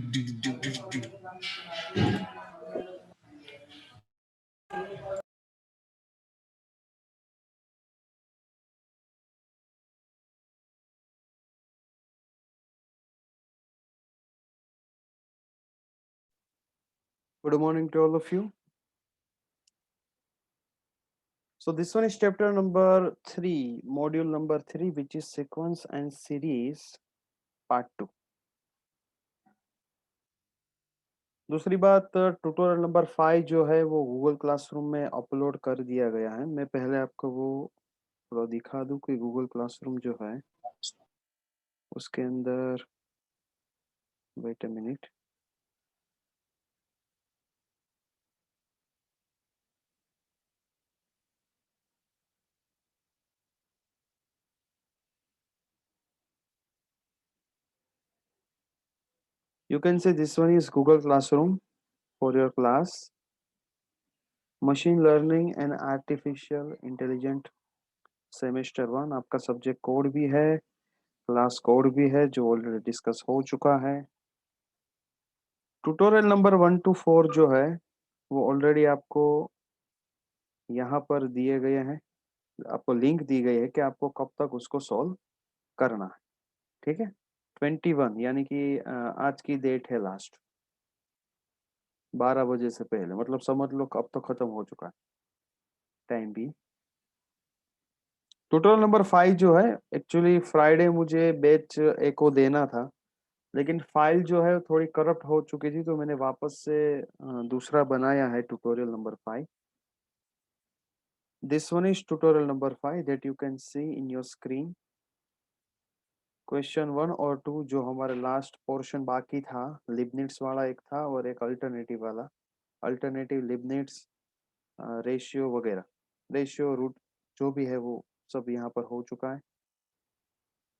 Good morning to all of you. So this one is chapter number 3, module number 3, which is sequence and series part 2. दूसरी बात, tutorial number 5 जो है वो Google classroom में upload कर दिया गया है। मैं पहले आपको वो थोड़ा दिखा दूं कि गूगल क्लासरूम जो है उसके अंदर, wait a minute, you can say this one is Google Classroom for your class machine learning and artificial intelligence semester 1। आपका सब्जेक्ट कोड भी है, क्लास कोड भी है जो ऑलरेडी डिस्कस हो चुका है। ट्यूटोरियल नंबर 1 to 4 जो है वो ऑलरेडी आपको यहाँ पर दिए गए हैं, आपको लिंक दी गई है कि आपको कब तक उसको सॉल्व करना है। ठीक है, 21 यानी कि आज की डेट है लास्ट, 12 बजे से पहले, मतलब समझ लो अब तो खत्म हो चुका है टाइम भी। ट्यूटोरियल नंबर 5 जो है एक्चुअली फ्राइडे मुझे बैच ए को देना था, लेकिन फाइल जो है थोड़ी करप्ट हो चुकी थी तो मैंने वापस से दूसरा बनाया है tutorial number 5। This one is tutorial number 5 that you can see in your screen. Question 1 और 2 जो हमारे लास्ट पोर्शन बाकी था, लिबनिट्स वाला एक था और एक अल्टरनेटिव वाला, अल्टरनेटिव लिबनिट्स रेशियो वगैरह, रेशियो रूट जो भी है वो सब यहाँ पर हो चुका है।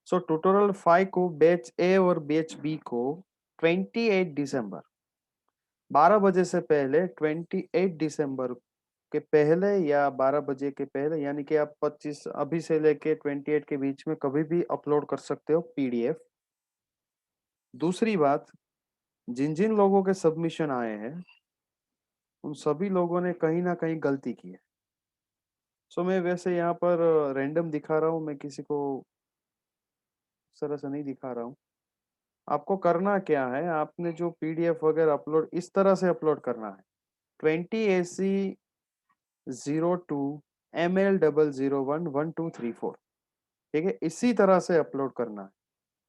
सो ट्यूटोरियल 5 को बैच ए और बैच बी को 28 दिसंबर 12 बजे से पहले, 28 दिसंबर के पहले या 12 बजे के पहले, यानी कि आप 25 अभी से लेके 28 के बीच में कभी भी अपलोड कर सकते हो पीडीएफ। दूसरी बात, जिन जिन लोगों के सबमिशन आए हैं उन सभी लोगों ने कहीं ना कहीं गलती की है। सो मैं वैसे यहाँ पर रैंडम दिखा रहा हूँ, मैं किसी को इस तरह से नहीं दिखा रहा हूँ। आपको करना क्या है, आपने जो पीडीएफ वगैरह अपलोड इस तरह से अपलोड करना है, 20AC02ML0011234, ठीक है, इसी तरह से अपलोड करना है।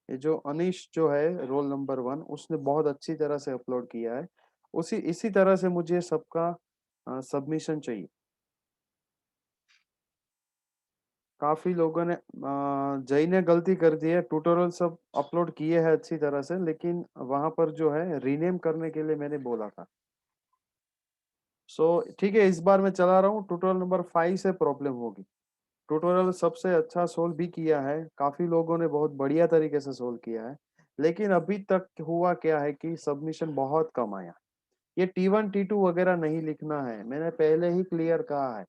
ये जो अनीश जो है रोल नंबर 1, उसने बहुत अच्छी तरह से अपलोड किया है, उसी इसी तरह से मुझे सबका सबमिशन चाहिए। काफी लोगों ने, जय ने गलती कर दी है, ट्यूटोरियल सब अपलोड किए हैं अच्छी तरह से, लेकिन वहां पर जो है रीनेम करने के लिए मैंने बोला था। सो ठीक है, इस बार मैं चला रहा हूँ, ट्यूटोरियल नंबर 5 से प्रॉब्लम होगी। ट्यूटोरियल सबसे अच्छा सोल्व भी किया है, काफी लोगों ने बहुत बढ़िया तरीके से सोल्व किया है, लेकिन अभी तक हुआ क्या है कि सबमिशन बहुत कम आया। ये T1 T2 वगैरह नहीं लिखना है, मैंने पहले ही क्लियर कहा है।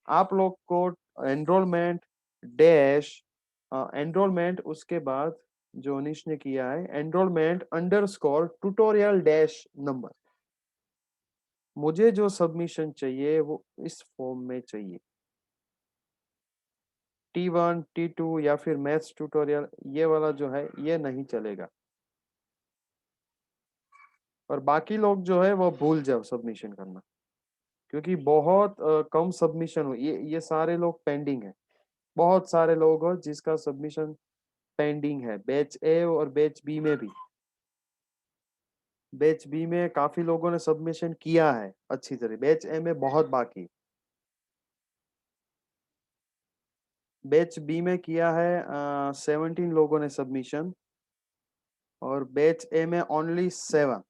आप लोग को एनरोलमेंट डैश, एनरोलमेंट, उसके बाद जो अनिश ने किया है enrolment underscore tutorial dash number, मुझे जो सबमिशन चाहिए वो इस फॉर्म में चाहिए। T1 T2 या फिर मैथ्स ट्यूटोरियल, ये वाला जो है ये नहीं चलेगा। और बाकी लोग जो है वो भूल जाओ सबमिशन करना, क्योंकि बहुत कम सबमिशन हो, ये सारे लोग पेंडिंग है। बहुत सारे लोग हो जिसका सबमिशन पेंडिंग है, बैच ए और बैच बी में भी। बैच बी में काफी लोगों ने सबमिशन किया है अच्छी तरह, बैच ए में बहुत बाकी। बैच बी में किया है 17 लोगों ने सबमिशन, और बैच ए में ओनली 7।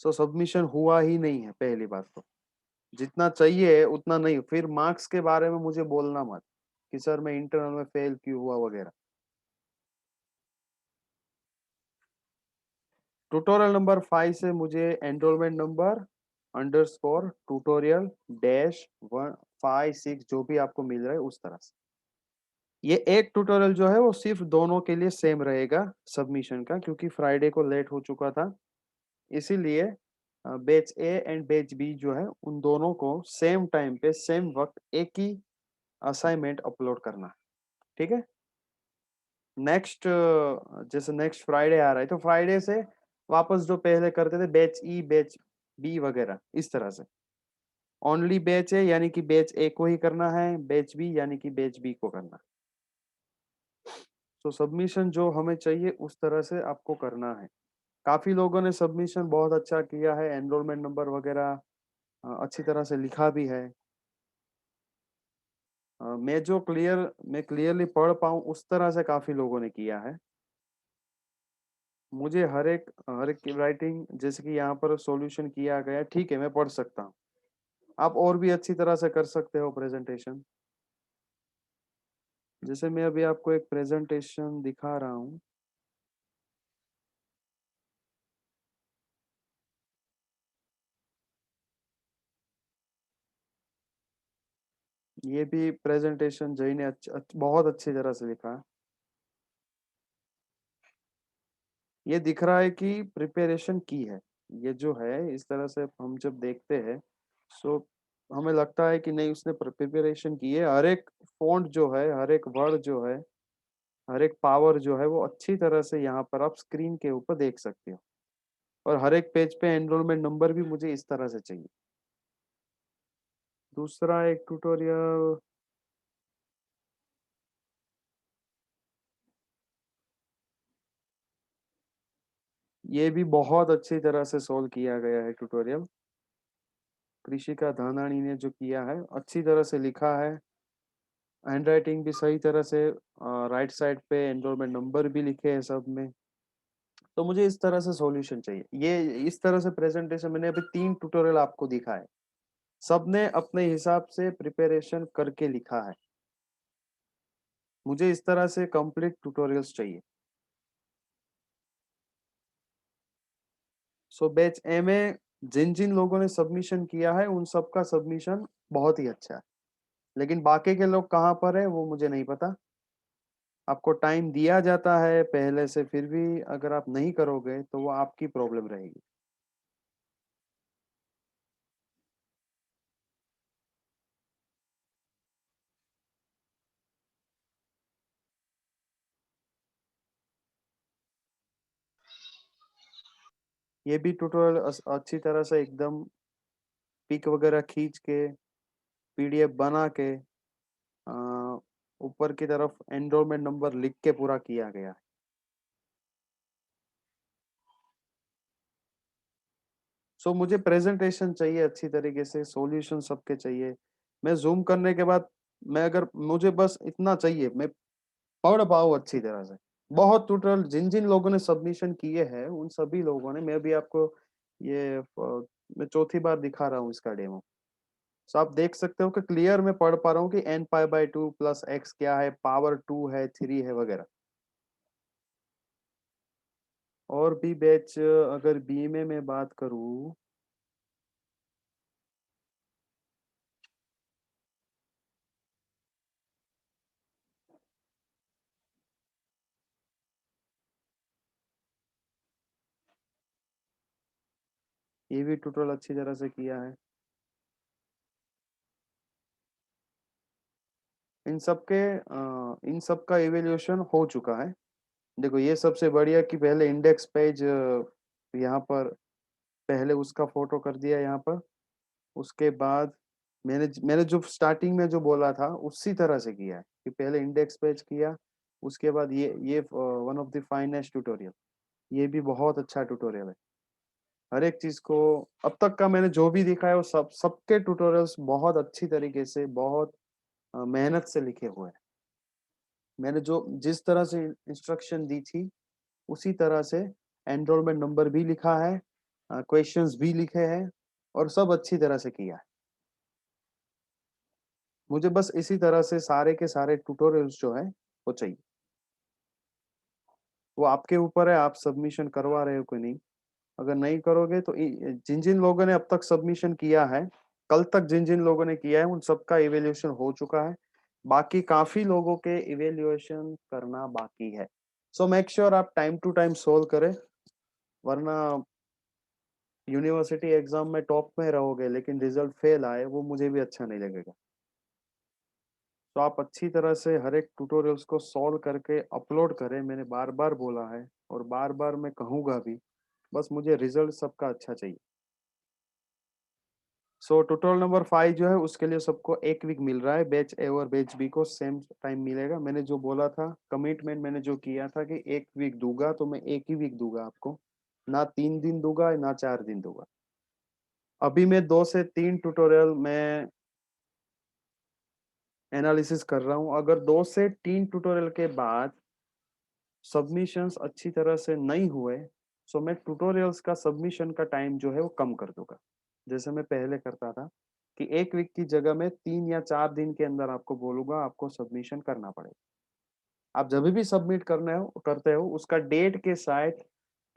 सो सबमिशन हुआ ही नहीं है, पहली बात तो जितना चाहिए उतना नहीं। फिर मार्क्स के बारे में मुझे बोलना मत कि सर मैं इंटरनल में फेल क्यों हुआ वगैरह। ट्यूटोरियल नंबर 5 से मुझे enrolment number underscore tutorial dash 156 जो भी आपको मिल रहा है उस तरह से, ये एक ट्यूटोरियल जो है वो सिर्फ दोनों के लिए सेम रहेगा सबमिशन का, क्योंकि फ्राइडे को लेट हो चुका था, इसीलिए batch A and batch B जो है उन दोनों को सेम टाइम पे सेम वक्त एक ही असाइनमेंट अपलोड करना है। ठीक है। नेक्स्ट जैसे नेक्स्ट फ्राइडे आ रहा है तो फ्राइडे से वापस जो पहले करते थे बैच ई बैच बी वगैरह इस तरह से, ओनली बैच ए यानी कि बैच ए को ही करना है, बैच बी यानी कि बैच बी को करना है। तो सबमिशन जो हमें चाहिए उस तरह से आपको करना है। काफी लोगों ने सबमिशन बहुत अच्छा किया है, एनरोलमेंट नंबर वगैरह अच्छी तरह से लिखा भी है। मैं क्लियरली पढ़ पाऊँ उस तरह से काफी लोगों ने किया है। मुझे हर एक की राइटिंग जैसे कि यहाँ पर सॉल्यूशन किया गया है, ठीक है मैं पढ़ सकता हूँ। आप और भी अच्छी तरह से कर सकते हो प्रेजेंटेशन। जैसे मैं अभी आपको एक प्रेजेंटेशन दिखा रहा हूँ। ये भी प्रेजेंटेशन जय ने बहुत अच्छी तरह से लिखा है। ये दिख रहा है कि प्रिपरेशन की है। ये जो है इस तरह से हम जब देखते हैं, सो हमें लगता है कि नहीं उसने प्रिपरेशन की है। हर एक फॉन्ट जो है, हर एक वर्ड जो है, हर एक पावर जो है वो अच्छी तरह से यहाँ पर आप स्क्रीन के ऊपर देख सकते हो। और हर एक पेज पे एनरोलमेंट नंबर भी मुझे इस तरह से चाहिए। दूसरा एक ट्यूटोरियल, ये भी बहुत अच्छी तरह से सोल्व किया गया है ट्यूटोरियल। कृषिका धानाणी ने जो किया है अच्छी तरह से लिखा है, हैंड राइटिंग भी सही तरह से, राइट साइड पे एनरोलमेंट नंबर भी लिखे हैं सब में। तो मुझे इस तरह से सॉल्यूशन चाहिए। ये इस तरह से प्रेजेंटेशन मैंने अभी 3 ट्यूटोरियल आपको दिखा है, सबने अपने हिसाब से प्रिपरेशन करके लिखा है। मुझे इस तरह से कंप्लीट ट्यूटोरियल्स चाहिए। सो बैच ए में जिन जिन लोगों ने सबमिशन किया है उन सबका सबमिशन बहुत ही अच्छा है, लेकिन बाकी के लोग कहाँ पर है वो मुझे नहीं पता। आपको टाइम दिया जाता है पहले से, फिर भी अगर आप नहीं करोगे तो वो आपकी प्रॉब्लम रहेगी। ये भी ट्यूटोरियल अच्छी तरह से एकदम पिक वगैरह खींच के पीडीएफ बना के अ, ऊपर की तरफ एनरोलमेंट नंबर लिख के पूरा किया गया है। सो मुझे प्रेजेंटेशन चाहिए अच्छी तरीके से, सॉल्यूशन सबके चाहिए। मैं जूम करने के बाद, मैं अगर मुझे बस इतना चाहिए मैं पढ़ पाऊँ अच्छी तरह से। बहुत ट्यूटोरियल जिन जिन लोगों ने सबमिशन किए हैं उन सभी लोगों ने, मैं भी आपको ये मैं चौथी बार दिखा रहा हूँ इसका डेमो। सो आप देख सकते हो कि क्लियर मैं पढ़ पा रहा हूँ कि n pi by two plus x क्या है, पावर टू है, थ्री है वगैरह। और भी बैच अगर बी में मैं बात करूँ, ये भी ट्यूटोरियल अच्छी तरह से किया है। इन सब का इवैल्यूएशन हो चुका है। देखो ये सबसे बढ़िया कि पहले इंडेक्स पेज यहाँ पर पहले उसका फोटो कर दिया यहाँ पर। उसके बाद मैंने जो स्टार्टिंग में जो बोला था उसी तरह से किया है कि पहले इंडेक्स पेज किया, उसके बाद ये one of the finest tutorial. ये भी बहुत अच्छा ट्यूटोरियल है। हर एक चीज को अब तक का मैंने जो भी देखा है वो सबके ट्यूटोरियल्स बहुत अच्छी तरीके से, बहुत मेहनत से लिखे हुए हैं। मैंने जो जिस तरह से इंस्ट्रक्शन दी थी उसी तरह से एनरोलमेंट नंबर भी लिखा है, क्वेश्चंस भी लिखे हैं, और सब अच्छी तरह से किया है। मुझे बस इसी तरह से सारे के सारे ट्यूटोरियल्स जो है वो चाहिए। वो आपके ऊपर है, आप सबमिशन करवा रहे हो कि नहीं। अगर नहीं करोगे तो जिन जिन लोगों ने अब तक सबमिशन किया है, कल तक जिन जिन लोगों ने किया है उन सबका इवैल्यूएशन हो चुका है। बाकी काफी लोगों के इवेल्युएशन करना बाकी है। सो मेक श्योर आप टाइम टू टाइम सोल्व करें, वरना यूनिवर्सिटी एग्जाम में टॉप में रहोगे लेकिन रिजल्ट फेल आए, वो मुझे भी अच्छा नहीं लगेगा। तो आप अच्छी तरह से हर एक ट्यूटोरियल्स को सॉल्व करके अपलोड करें, मैंने बार बार बोला है और बार बार मैं कहूँगा भी, बस मुझे रिजल्ट सबका अच्छा चाहिए। सो ट्यूटोरियल नंबर 5 जो है उसके लिए सबको एक वीक मिल रहा है, बैच ए और बैच बी को सेम टाइम मिलेगा। मैंने जो बोला था, कमिटमेंट मैंने जो किया था कि एक वीक दूंगा, तो मैं एक ही वीक दूंगा आपको, ना 3 दिन दूंगा ना 4 दिन दूंगा। अभी मैं 2 से 3 ट्यूटोरियल में एनालिसिस कर रहा हूँ। अगर 2 से 3 ट्यूटोरियल के बाद सबमिशंस अच्छी तरह से नहीं हुए, सो मैं ट्यूटोरियल्स का सबमिशन का टाइम जो है वो कम कर दूंगा, जैसे मैं पहले करता था कि एक वीक की जगह में 3 या 4 दिन के अंदर आपको बोलूंगा आपको सबमिशन करना पड़ेगा। आप जब भी सबमिट करते हो उसका डेट के साथ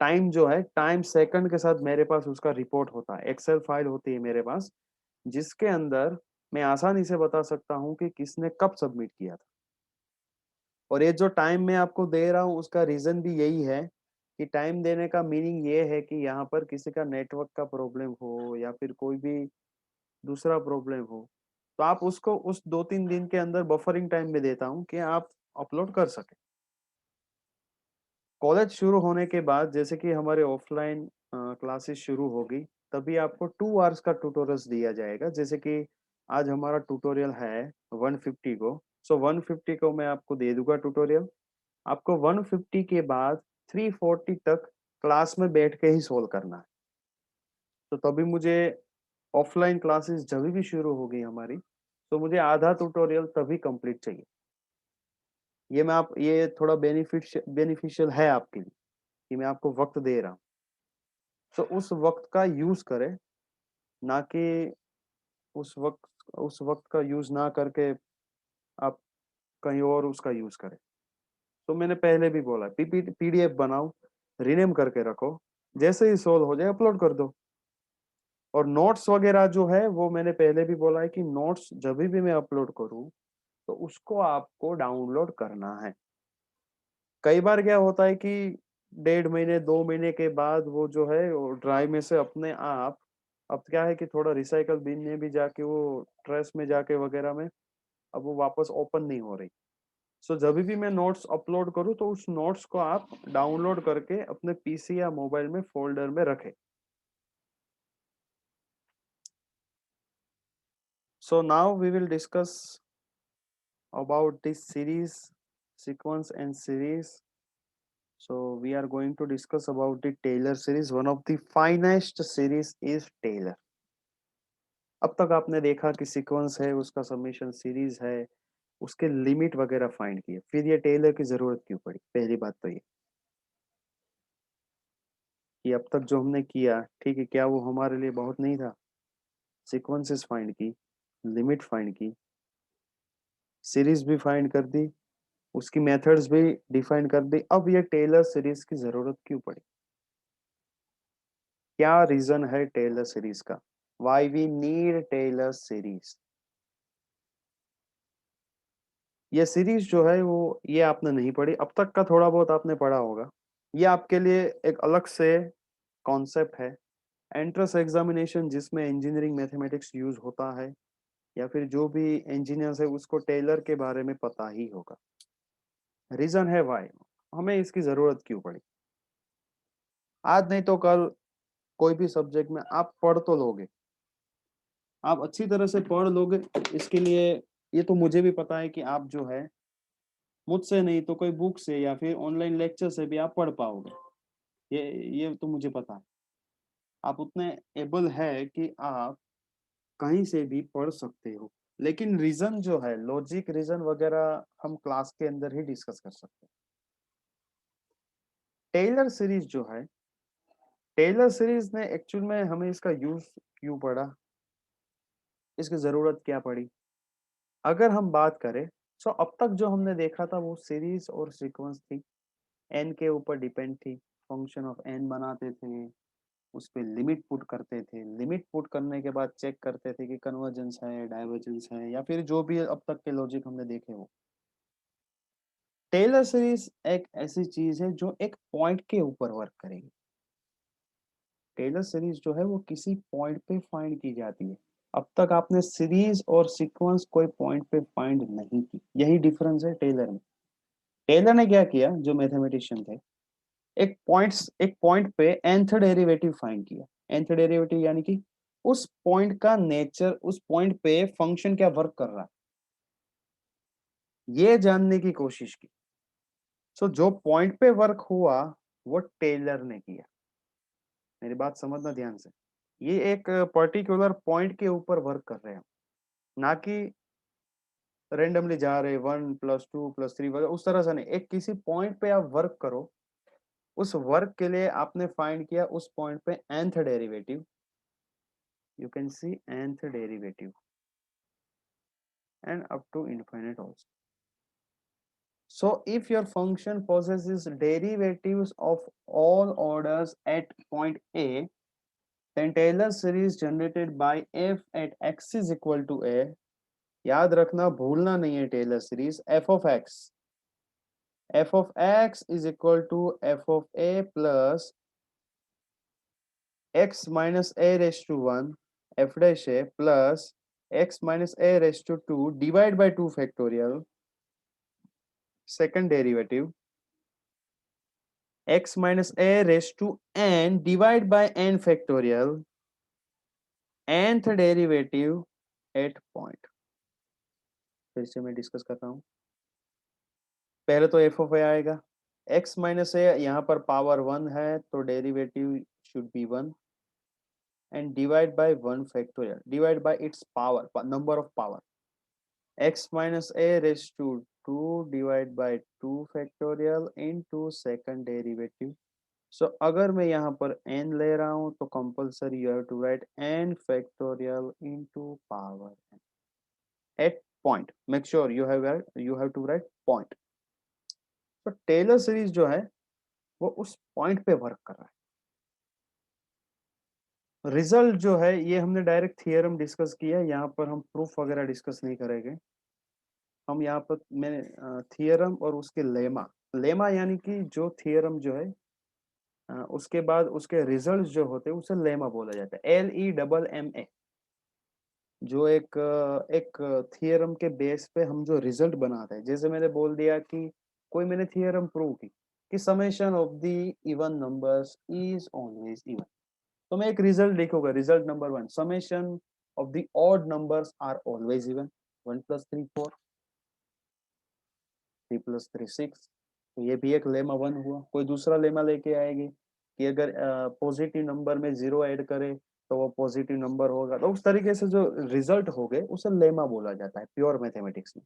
टाइम जो है, टाइम सेकंड के साथ मेरे पास उसका रिपोर्ट होता है, एक्सेल फाइल होती है मेरे पास, जिसके अंदर मैं आसानी से बता सकता हूँ कि किसने कब सबमिट किया था। और ये जो टाइम मैं आपको दे रहा हूँ उसका रीजन भी यही है कि टाइम देने का मीनिंग ये है कि यहाँ पर किसी का नेटवर्क का प्रॉब्लम हो या फिर कोई भी दूसरा प्रॉब्लम हो, तो आप उसको उस 2-3 दिन के अंदर बफरिंग टाइम में देता हूँ कि आप अपलोड कर सके। कॉलेज शुरू होने के बाद जैसे कि हमारे ऑफलाइन क्लासेस शुरू होगी, तभी आपको 2 आवर्स का ट्यूटोरियल्स दिया जाएगा। जैसे कि आज हमारा ट्यूटोरियल है 150 को, सो 150 को मैं आपको दे दूंगा ट्यूटोरियल। आपको 150 के बाद 340 तक क्लास में बैठ के ही सोल्व करना है। तो तभी मुझे ऑफलाइन क्लासेस जब भी शुरू होगी हमारी, तो मुझे आधा ट्यूटोरियल तभी कंप्लीट चाहिए। ये थोड़ा बेनिफिशियल है आपके लिए कि मैं आपको वक्त दे रहा हूँ। तो उस वक्त का यूज करें, ना कि उस वक्त का यूज ना करके आप कहीं और उसका यूज करें। तो मैंने पहले भी बोला, पीडीएफ बनाओ, रीनेम करके रखो, जैसे ही सोल्व हो जाए अपलोड कर दो। और नोट्स वगैरह जो है वो मैंने पहले भी बोला है कि नोट्स जब भी मैं अपलोड करूँ तो उसको आपको डाउनलोड करना है। कई बार क्या होता है कि 1.5 महीने 2 महीने के बाद वो जो है वो ड्राइव में से अपने आप, अब क्या है कि थोड़ा रिसाइकल बिन में भी जाके वो ट्रेस में जाके वगैरह में अब वो वापस ओपन नहीं हो रही। सो जब भी मैं नोट्स अपलोड करूँ तो उस नोट्स को आप डाउनलोड करके अपने पीसी या मोबाइल में फोल्डर में रखें। So now we will discuss about this series, sequence and series. So we are going to discuss about the Taylor series. One of the finest series is Taylor. अब तक आपने देखा कि sequence है, उसका समेशन सीरीज है, उसके limit वगैरह फाइंड किए, फिर ये टेलर की जरूरत क्यों पड़ी? पहली बात तो ये कि अब तक जो हमने किया, ठीक है, क्या वो हमारे लिए बहुत नहीं था? सीक्वेंसेस फाइंड की, लिमिट फाइंड की, सीरीज भी फाइंड कर दी, उसकी मेथड्स भी डिफाइन कर दी, अब ये टेलर सीरीज की जरूरत क्यों पड़ी? क्या रीजन है टेलर सीरीज का? Why we need Taylor series? ये सीरीज जो है वो ये आपने नहीं पढ़ी, अब तक का थोड़ा बहुत आपने पढ़ा होगा। ये आपके लिए एक अलग से कॉन्सेप्ट है। एंट्रेंस एग्जामिनेशन जिसमें इंजीनियरिंग मैथमेटिक्स यूज होता है, या फिर जो भी इंजीनियर्स है उसको टेलर के बारे में पता ही होगा। रीजन है वाई हमें इसकी जरूरत क्यों पड़ी। आज नहीं तो कल कोई भी सब्जेक्ट में आप पढ़ तो लोगे, आप अच्छी तरह से पढ़ लोगे। इसके लिए ये तो मुझे भी पता है कि आप जो है मुझसे नहीं तो कोई बुक से या फिर ऑनलाइन लेक्चर से भी आप पढ़ पाओगे। ये ये तो मुझे पता है, आप उतने एबल है कि आप कहीं से भी पढ़ सकते हो। लेकिन रीजन जो है, लॉजिक रीजन वगैरह हम क्लास के अंदर ही डिस्कस कर सकते हैं। टेलर सीरीज जो है, टेलर सीरीज ने एक्चुअल में हमें इसका यूज क्यों पड़ा, इसकी जरूरत क्या पड़ी? अगर हम बात करें, तो अब तक जो हमने देखा था वो सीरीज और सीक्वेंस थी, एन के ऊपर डिपेंड थी, फंक्शन ऑफ एन बनाते थे, उस पे लिमिट पुट करते थे, लिमिट पुट करने के बाद चेक करते थे कि कन्वर्जेंस है, डाइवर्जेंस है, या फिर जो भी अब तक के लॉजिक हमने देखे वो। टेलर सीरीज एक ऐसी चीज है जो एक पॉइंट के ऊपर वर्क करेगी। टेलर सीरीज जो है वो किसी पॉइंट पे फाइंड की जाती है। अब तक आपने सीरीज और सीक्वेंस कोई पॉइंट पे फाइंड नहीं की, यही डिफरेंस है टेलर में। टेलर ने क्या किया, जो मैथमेटिशियन थे, एक पॉइंट पे nth डेरिवेटिव फाइंड किया। nth डेरिवेटिव यानी कि उस पॉइंट का नेचर, उस पॉइंट पे फंक्शन क्या वर्क कर रहा है, ये जानने की कोशिश की। सो जो पॉइंट पे वर्क हुआ वो टेलर ने किया। मेरी बात समझना ध्यान से, ये एक पर्टिकुलर पॉइंट के ऊपर वर्क कर रहे हैं, ना कि रेंडमली जा रहे 1 + 2 + 3 वगैरह, उस तरह से नहीं। एक किसी पॉइंट पे आप वर्क करो, उस वर्क के लिए आपने फाइंड किया उस पॉइंट पे nth derivative, you can see nth derivative and up to infinite also. So if your function possesses derivatives of all orders at point A, then Taylor series generated by f at x is equal to a, याद रखना भूलना नहीं है, Taylor series f of x is equal to f of a plus x minus a raised to 1 f dash a plus x minus a raised to 2 divide by 2 factorial, second derivative x minus a raised to n divide by n factorial, nth derivative at point। फिर से मैं discuss कर रहा हूँ। पहले तो F of ए आएगा, x minus ए यहाँ पर पावर 1 है तो derivative should be 1, and divide by 1 factorial, divide by its power, number of power, x minus a raise to 2 divide by 2 factorial into second derivative. So अगर मैं यहाँ पर n ले रहा हूँ तो compulsory you have to write n factorial into power n at point. Make sure you have to write point. तो Taylor series जो है वो उस पॉइंट पे वर्क कर रहा है। रिजल्ट जो है ये हमने डायरेक्ट थियरम डिस्कस किया है, यहाँ पर हम प्रूफ वगैरह डिस्कस नहीं करेंगे। हम यहाँ पर मैंने थियरम और उसके लेमा, लेमा यानी कि जो थियरम जो है उसके बाद उसके रिजल्ट जो होते हैं उसे लेमा बोला जाता है, LEMMA। जो एक थियरम के बेस पे हम जो रिजल्ट बनाते हैं, जैसे मैंने बोल दिया कि कोई मैंने थियरम प्रूव की कि summation of the even numbers is always even, तो मैं एक रिजल्ट लिखूंगा, result number 1, summation of the odd numbers are always even, 1 + 3 4, 3 + 3 6। तो ये भी एक लेमा 1 हुआ। कोई दूसरा लेमा लेके आएगी कि अगर पॉजिटिव नंबर में 0 ऐड करे तो वो पॉजिटिव नंबर होगा। तो उस तरीके से जो रिजल्ट हो गए उसे लेमा बोला जाता है प्योर मैथमेटिक्स में।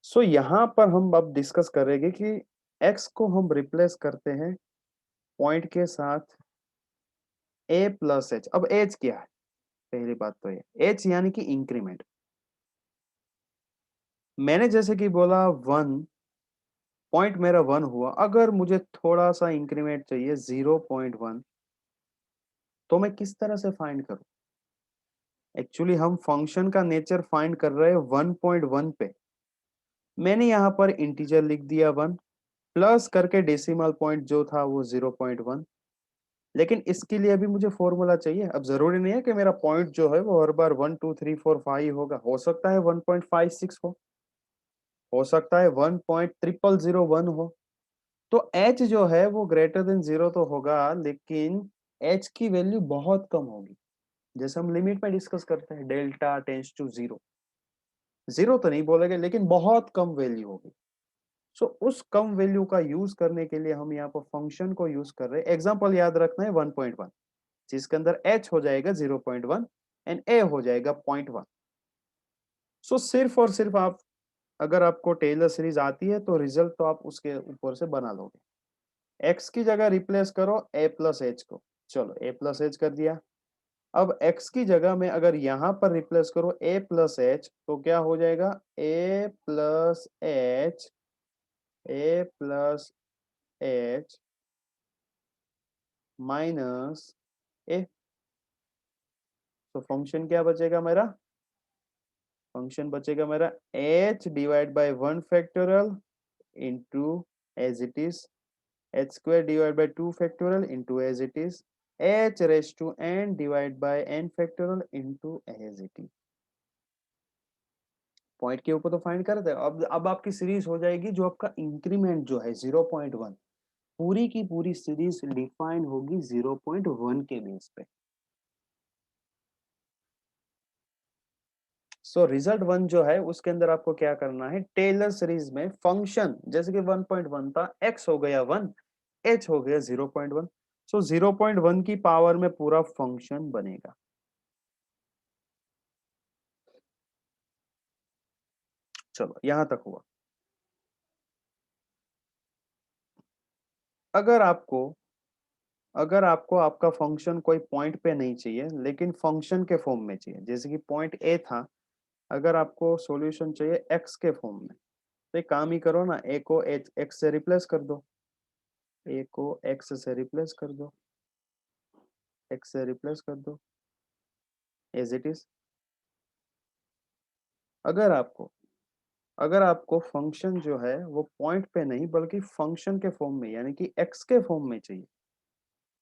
सो यहाँ पर हम अब डिस्कस करेंगे कि x को हम रिप्लेस करते हैं पॉइंट के साथ a + h। अब h क्या है, पहली बात तो ये h यानी कि इंक्रीमेंट। मैंने जैसे कि बोला 1, पॉइंट मेरा 1 हुआ, अगर मुझे थोड़ा सा इंक्रीमेंट चाहिए 0.1, तो मैं किस तरह से फाइंड करूं। एक्चुअली हम फंक्शन का नेचर फाइंड कर रहे हैं 1.1 पे। मैंने यहाँ पर इंटीजर लिख दिया 1, प्लस करके डेसिमल पॉइंट जो था वो 0.1। लेकिन इसके लिए अभी मुझे फॉर्मूला चाहिए। अब जरूरी नहीं है कि मेरा पॉइंट जो है वो हर बार 1 2 3 4 5 होगा, हो सकता है 1.56 हो सकता है 1.0001 हो। तो h जो है वो ग्रेटर देन 0 तो होगा, लेकिन h की वैल्यू बहुत कम होगी। जैसे हम लिमिट में डिस्कस करते हैं, डेल्टा टेंस टू 0, 0 तो नहीं बोलेंगे लेकिन बहुत कम वैल्यू होगी। सो उस कम वैल्यू का यूज करने के लिए हम यहाँ पर फंक्शन को यूज कर रहे हैं। एग्जांपल याद रखना है 1.1, जिसके अंदर h हो जाएगा 0.1 एंड a हो जाएगा 0.1। सो सिर्फ और सिर्फ आप, अगर आपको टेलर सीरीज आती है तो रिजल्ट तो आप उसके ऊपर से बना लोगे। x की जगह रिप्लेस करो a + h को, चलो a + h कर दिया। अब x की जगह में अगर यहाँ पर रिप्लेस करो a + h तो क्या हो जाएगा, a + h, a + h minus a. तो फंक्शन क्या बचेगा मेरा? फंक्शन बचेगा मेरा h divide by 1 factorial into as it is h square divide by 2 factorial into as it is h raise to n divide by n factorial into as it is. Point के ऊपर तो find कर रहे थे। अब आपकी series हो जाएगी जो आपका इंक्रीमेंट जो है 0.1, पूरी की पूरी सीरीज डिफाइन होगी 0.1 के बेस पे। सो रिजल्ट 1 जो है उसके अंदर आपको क्या करना है, टेलर सीरीज में फंक्शन जैसे कि 1.1 था, x हो गया 1, h हो गया 0.1। सो 0.1 की पावर में पूरा फंक्शन बनेगा। चलो यहां तक हुआ। अगर आपको अगर आपको आपका फंक्शन कोई पॉइंट पे नहीं चाहिए लेकिन फंक्शन के फॉर्म में चाहिए, जैसे कि पॉइंट ए था, अगर आपको सॉल्यूशन चाहिए एक्स के फॉर्म में, तो एक काम ही करो ना, ए को एक्स से रिप्लेस कर दो, ए को एक्स से रिप्लेस कर दो, एक्स से रिप्लेस कर दो एज इट इज। अगर आपको अगर आपको फंक्शन जो है वो पॉइंट पे नहीं बल्कि फंक्शन के फॉर्म में यानी कि एक्स के फॉर्म में चाहिए,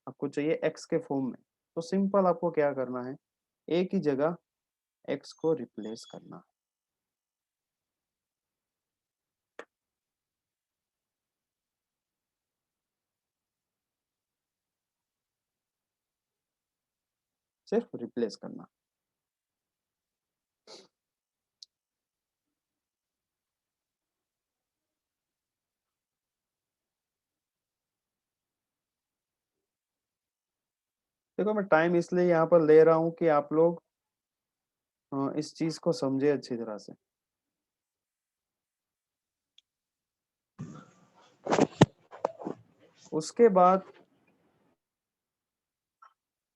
आपको चाहिए एक्स के फॉर्म में, तो सिंपल आपको क्या करना है, ए की जगह एक्स को रिप्लेस करना है। सिर्फ रिप्लेस करना। देखो मैं टाइम इसलिए यहाँ पर ले रहा हूँ कि आप लोग इस चीज को समझे अच्छी तरह से। उसके बाद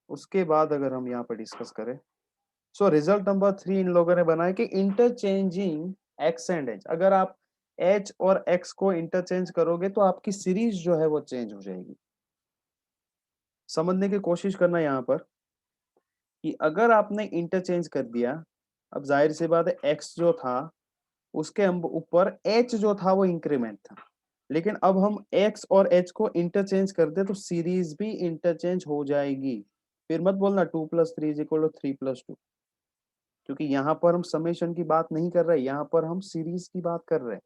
उसके बाद अगर हम यहाँ पर डिस्कस करें, सो रिजल्ट नंबर 3 इन लोगों ने बनाया कि इंटरचेंजिंग एक्स एंड एच। अगर आप एच और एक्स को इंटरचेंज करोगे तो आपकी सीरीज जो है वो चेंज हो जाएगी। समझने की कोशिश करना यहाँ पर कि अगर आपने इंटरचेंज कर दिया, अब जाहिर सी बात है एक्स जो था उसके ऊपर एच जो था वो इंक्रीमेंट था, लेकिन अब हम एक्स और एच को इंटरचेंज कर दे तो सीरीज भी इंटरचेंज हो जाएगी। फिर मत बोलना 2+3=3+2, क्योंकि यहाँ पर हम समेशन की बात नहीं कर रहे, यहाँ पर हम सीरीज की बात कर रहे हैं।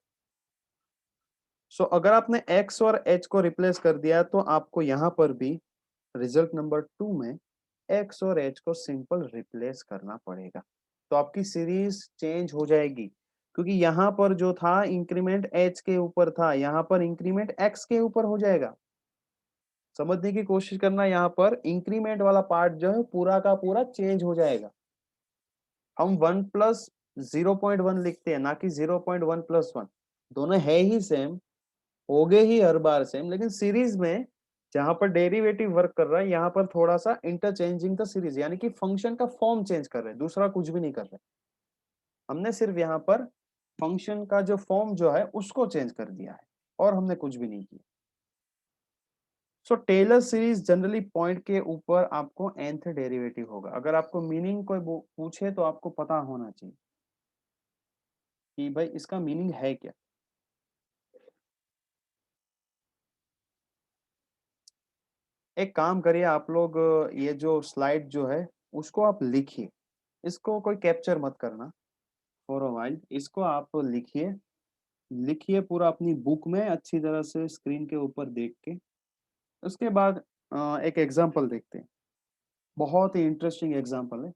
सो अगर आपने x और h को रिप्लेस कर दिया तो आपको यहाँ पर भी रिजल्ट नंबर 2 में x और h को सिंपल रिप्लेस करना पड़ेगा, तो आपकी सीरीज चेंज हो जाएगी। क्योंकि यहाँ पर जो था इंक्रीमेंट h के ऊपर था, यहाँ पर इंक्रीमेंट x के ऊपर हो जाएगा। समझने की कोशिश करना, यहाँ पर इंक्रीमेंट वाला पार्ट जो है पूरा का पूरा चेंज हो जाएगा। हम 1+0.1 लिखते हैं ना कि 0.1+1, दोनों है ही सेम, हो गए ही हर बार सेम, लेकिन सीरीज में जहां पर डेरिवेटिव वर्क कर रहा है यहाँ पर थोड़ा सा इंटरचेंजिंग द सीरीज, यानी कि फंक्शन का फॉर्म चेंज कर रहे हैं, दूसरा कुछ भी नहीं कर रहे। हमने सिर्फ यहाँ पर फंक्शन का जो फॉर्म जो है उसको चेंज कर दिया है और हमने कुछ भी नहीं किया। सो टेलर सीरीज जनरली पॉइंट के ऊपर आपको nth डेरिवेटिव होगा। अगर आपको मीनिंग कोई पूछे तो आपको पता होना चाहिए कि भाई इसका मीनिंग है क्या। एक काम करिए आप लोग, ये जो स्लाइड जो है उसको आप लिखिए, इसको कोई कैप्चर मत करना फॉर अ वाइल, इसको आप लिखिए, लिखिए पूरा अपनी बुक में अच्छी तरह से स्क्रीन के ऊपर देख के। उसके बाद एक एग्जांपल देखते हैं, बहुत ही इंटरेस्टिंग एग्जांपल है।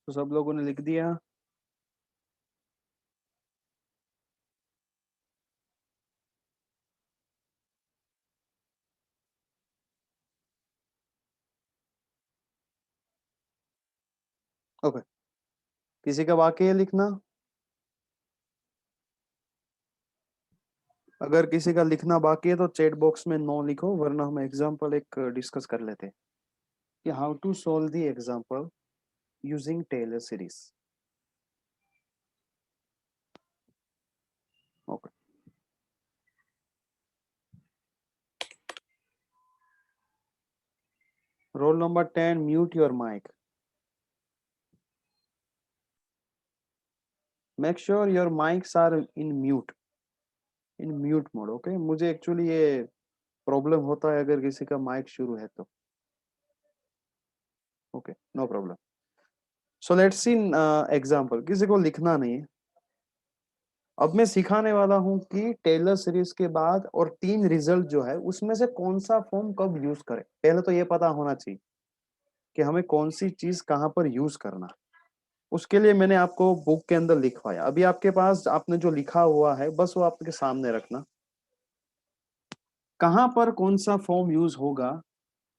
तो सब लोगों ने लिख दिया? ओके, किसी का बाकी है लिखना? अगर किसी का लिखना बाकी है तो चैट बॉक्स में नो लिखो, वरना हम एग्जांपल एक डिस्कस कर लेते हैं कि how to solve the example using Taylor series. Okay, roll number 10, mute your mic. Make sure your mics are in mute mode. Okay, मुझे एक्चुअली ये प्रॉब्लम होता है अगर किसी का माइक शुरू है तो। Okay, no problem. So let's see example. किसी को लिखना नहीं है। अब मैं सिखाने वाला हूं कि टेलर सीरीज के बाद और 3 रिजल्ट जो है उसमें से कौन सा फॉर्म कब यूज करें। पहले तो ये पता होना चाहिए कि हमें कौन सी चीज कहां पर यूज करना। उसके लिए मैंने आपको बुक के अंदर लिखवाया। अभी आपके पास आपने जो लिखा हुआ है बस वो आपके सामने रखना। कहां पर कौन सा फॉर्म यूज होगा।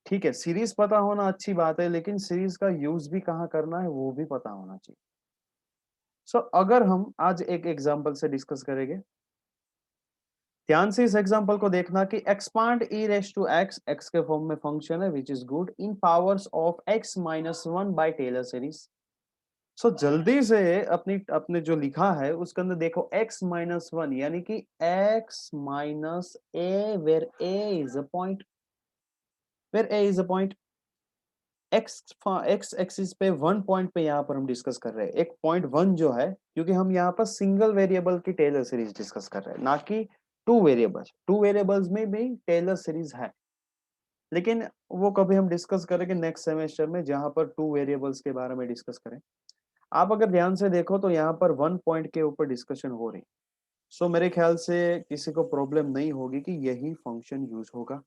ठीक है, सीरीज पता होना अच्छी बात है, लेकिन सीरीज का यूज भी कहाँ करना है वो भी पता होना चाहिए। अगर हम आज एक एग्जांपल से डिस्कस करेंगे, ध्यान से इस एग्जांपल को देखना कि expand e raise to x, x के फॉर्म में फंक्शन है which is good, in powers of x minus one by Taylor series. जल्दी से अपनी अपने जो लिखा है उसके अंदर देखो एक्स माइनस वन यानी कि x minus a, where a is a point, where a is a point. X x axis पे वन पॉइंट पे यहाँ पर हम डिस्कस कर रहे हैं। एक पॉइंट वन जो है, क्योंकि हम यहाँ पर सिंगल वेरिएबल की टेलर सीरीज डिस्कस कर रहे हैं, ना कि टू वेरिएबल्स में भी टेलर सीरीज है, लेकिन वो कभी हम डिस्कस करेंगे नेक्स्ट सेमेस्टर में जहां पर टू वेरिएबल्स के बारे में डिस्कस करें। आप अगर ध्यान से देखो तो यहाँ पर वन पॉइंट के ऊपर डिस्कशन हो रही। मेरे ख्याल से किसी को प्रॉब्लम नहीं होगी कि यही फंक्शन यूज होगा,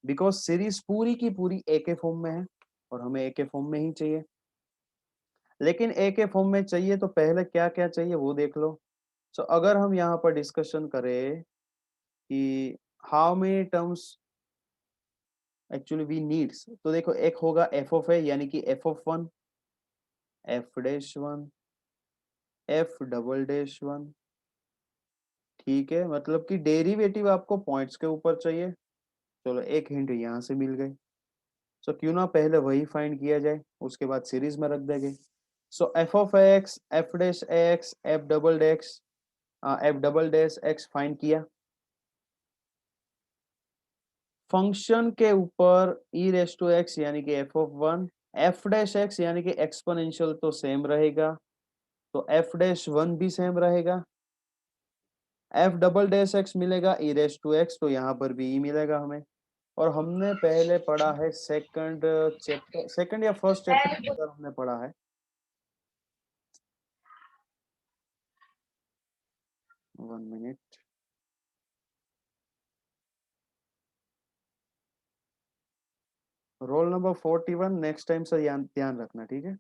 बिकॉज सीरीज पूरी की पूरी ए के फॉर्म में है और हमें ए के फॉर्म में ही चाहिए। लेकिन ए के फॉर्म में चाहिए तो पहले क्या क्या चाहिए वो देख लो। अगर हम यहाँ पर डिस्कशन करें कि how many terms actually we needs, तो देखो एक होगा एफ ऑफ ए यानी कि f of one, f dash one, f double dash one. ठीक है, मतलब कि डेरिवेटिव आपको पॉइंट्स के ऊपर चाहिए। चलो एक हिंट यहाँ से मिल गई। क्यों ना पहले वही फाइंड किया जाए, उसके बाद सीरीज में रख देंगे। F of x, F dash x, F double dash x find किया। फंक्शन के ऊपर ई रेस टू एक्स यानी कि f of one, f dash x यानी कि एक्सपोनेंशियल तो सेम रहेगा, तो एफ डैश वन भी सेम रहेगा। एफ डबल डैश एक्स मिलेगा ई रेस टू एक्स, तो यहाँ पर भी ई मिलेगा हमें। और हमने पहले पढ़ा है सेकंड चैप्टर, सेकंड या फर्स्ट चैप्टर के अंदर हमने पढ़ा है। 1 minute. Roll number 41, next time से ध्यान ध्यान रखना, ठीक है।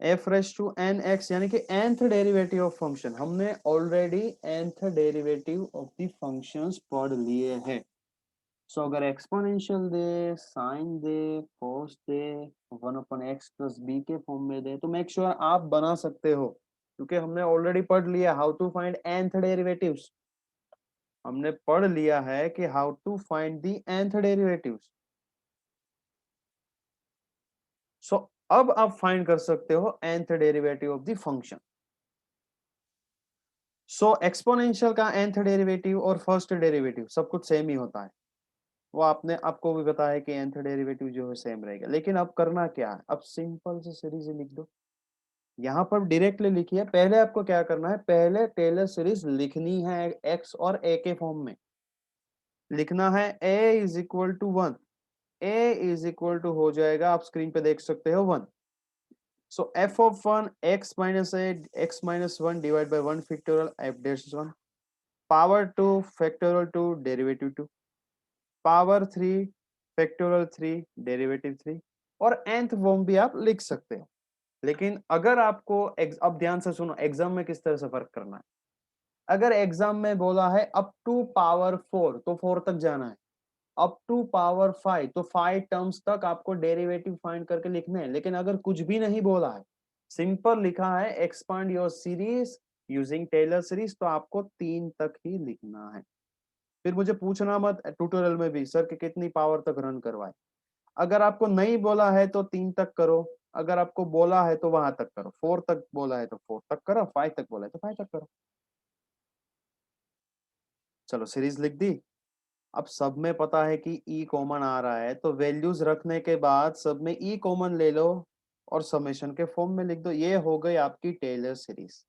F raise to n x यानी कि nth डेरिवेटिव ऑफ फंक्शन, हमने already nth derivative of the functions पढ़ लिए हैं। अगर एक्सपोनेंशियल दे, साइन दे, कॉस दे, one upon x plus b के फॉर्म में दे, तो मेक श्योर आप बना सकते हो, क्योंकि हमने ऑलरेडी पढ़ लिया how to find nth derivatives. हमने पढ़ लिया है कि how to find the nth derivatives. अब आप फाइंड कर सकते हो nth derivative of the function. Exponential का nth डेरिवेटिव और फर्स्ट डेरिवेटिव सब कुछ सेम ही होता है। वो आपने आपको भी बताया कि nth डेरिवेटिव जो है सेम रहेगा, लेकिन अब करना क्या है, अब सिंपल से सीरीज लिख दो। यहाँ पर डायरेक्टली लिखिए। पहले आपको क्या करना है, पहले टेलर सीरीज लिखनी है एक्स और ए के फॉर्म में। लिखना है a is equal to one, a is equal to हो जाएगा, आप स्क्रीन पे देख सकते हो, one. F of one x minus a, x minus one divide by one factorial f dash one, power two factorial two derivative two, power three factorial three derivative three, और nth form भी आप लिख सकते हो। लेकिन अगर आपको अब ध्यान से सुनो, एग्जाम में किस तरह से फर्क करना है। अगर एग्जाम में बोला है अप टू पावर 4 तो 4 तक जाना है, अप टू पावर 5 तो 5 टर्म्स तक आपको डेरिवेटिव फाइंड करके लिखने हैं। लेकिन अगर कुछ भी नहीं बोला है, सिंपल लिखा है expand your series using Taylor series, तो आपको 3 तक ही लिखना है। फिर मुझे पूछना मत ट्यूटोरियल में भी सर कि कितनी पावर तक रन करवाए। अगर आपको नहीं बोला है तो 3 तक करो, अगर आपको बोला है तो वहां तक करो, 4 तक बोला है तो 4 तक करो, 5 तक बोला है तो 5 तक करो। चलो सीरीज लिख दी। अब सब में पता है कि ई कॉमन आ रहा है, तो वैल्यूज रखने के बाद सब में ई कॉमन ले लो और समेशन के फॉर्म में लिख दो। ये हो गई आपकी टेलर सीरीज।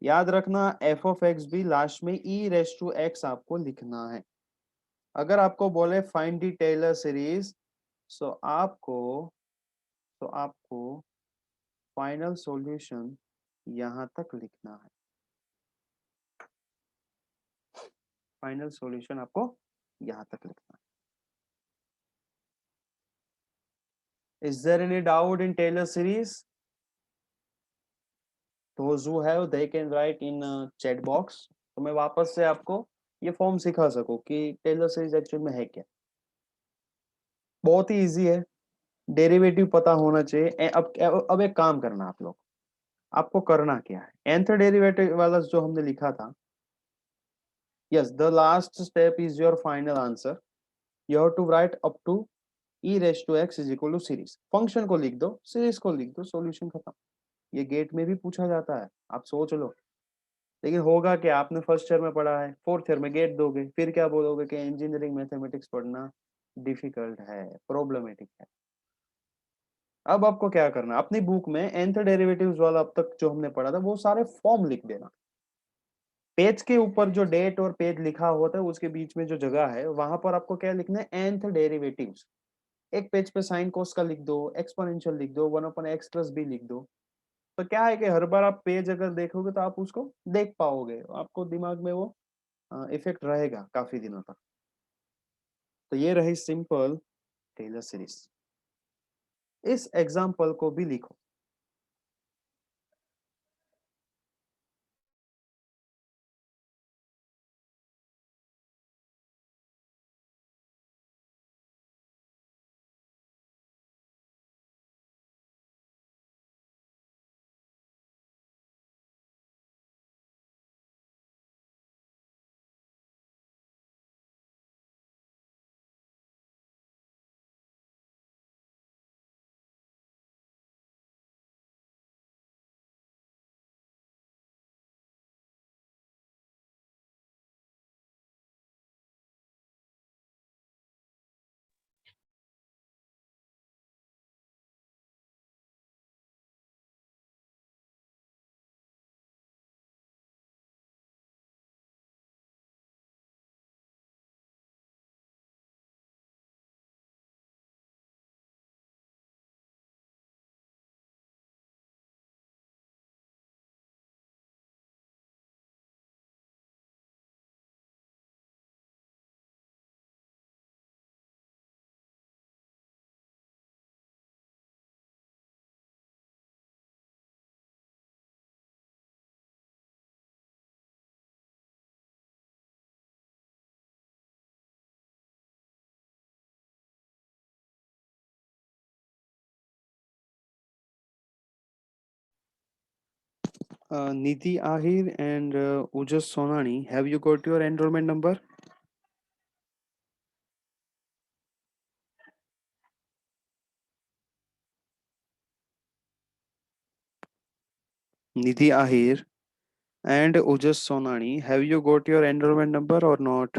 याद रखना एफ ऑफ एक्स भी लास्ट में ई रेस टू एक्स आपको लिखना है। अगर आपको बोले फाइंड दी टेलर सीरीज, सो आपको तो आपको फाइनल सॉल्यूशन यहां तक लिखना है। फाइनल सॉल्यूशन आपको यहां तक लिखना है। Is there any doubt in Taylor series? those who have they can write in chat box। तो मैं वापस से आपको ये फॉर्म सिखा सकूं कि टेलर सीरीज एक्चुअल में है क्या। बहुत ही इजी है, डेरिवेटिव पता होना चाहिए। अब एक काम करना आप लोग, आपको करना क्या है, nth डेरिवेटिव वाला जो हमने लिखा था, yes the last step is your final answer. You have to write up to e raise to x is equal to series. Function को लिख दो, सीरीज को लिख दो, सॉल्यूशन खत्म। ये गेट में भी पूछा जाता है, आप सोच लो। लेकिन होगा कि आपने फर्स्ट ईयर में पढ़ा है, फोर्थ ईयर में गेट दोगे, फिर क्या बोलोगे कि इंजीनियरिंग मैथमेटिक्स पढ़ना डिफिकल्ट है, प्रॉब्लमेटिक है। अब आपको क्या करना, अपनी बुक में nth डेरिवेटिव्स वाला अब तक जो हमने पढ़ा था वो सारे फॉर्म लिख देना। पेज के ऊपर जो डेट और पेज लिखा होता है उसके बीच में जो जगह है वहां पर आपको क्या लिखना है, nth डेरिवेटिव्स। एक पेज पे साइन कोस का लिख दो, एक्सपोनेंशियल लिख दो, 1/x+b लिख दो। तो क्या है कि हर बार आप पेज अगर देखोगे तो आप उसको देख पाओगे, आपको दिमाग में वो इफेक्ट रहेगा काफी दिनों तक। तो ये रही सिंपल टेलर सीरीज। इस एग्जाम्पल को भी लिखो। Nidhi Ahir and Ujas Sonani, have you got your enrollment number? Nidhi Ahir and Ujas Sonani, have you got your enrollment number or not?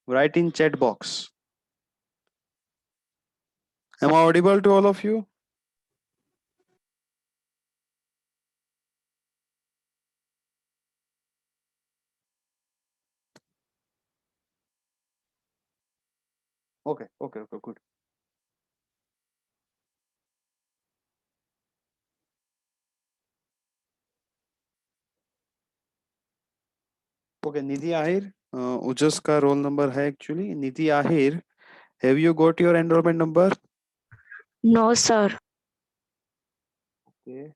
Write in chat box. Am I audible to all of you? Okay, okay, okay, good. Okay, Nidhi Ahir, Ujas का roll number है actually. Nidhi Ahir, have you got your enrolment number? No, sir. Okay,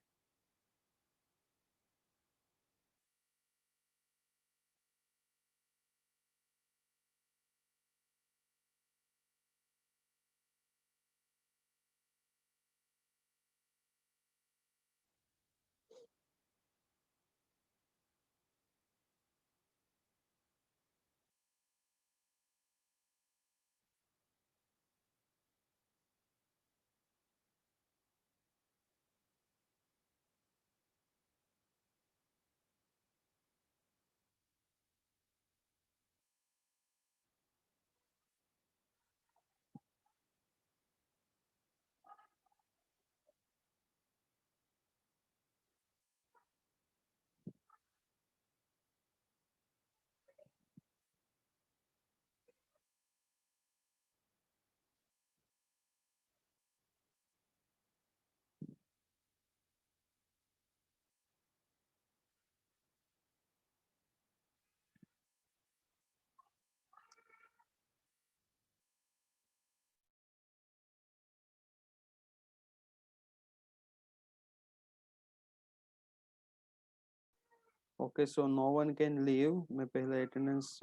okay, so no one can leave. मैं पहले attendance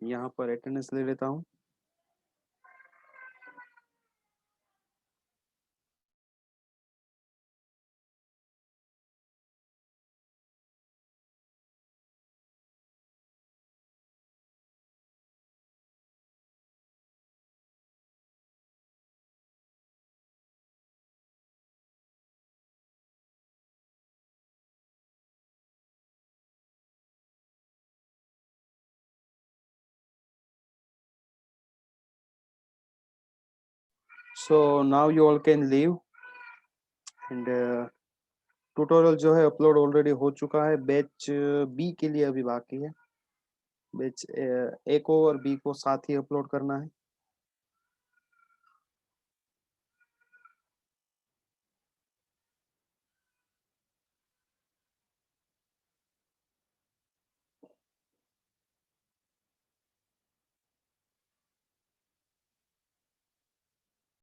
यहाँ पर attendance ले लेता हूँ। So now you all can leave. And tutorial जो है अपलोड ऑलरेडी हो चुका है। बैच बी के लिए अभी बाकी है। बैच ए को और बी को साथ ही अपलोड करना है।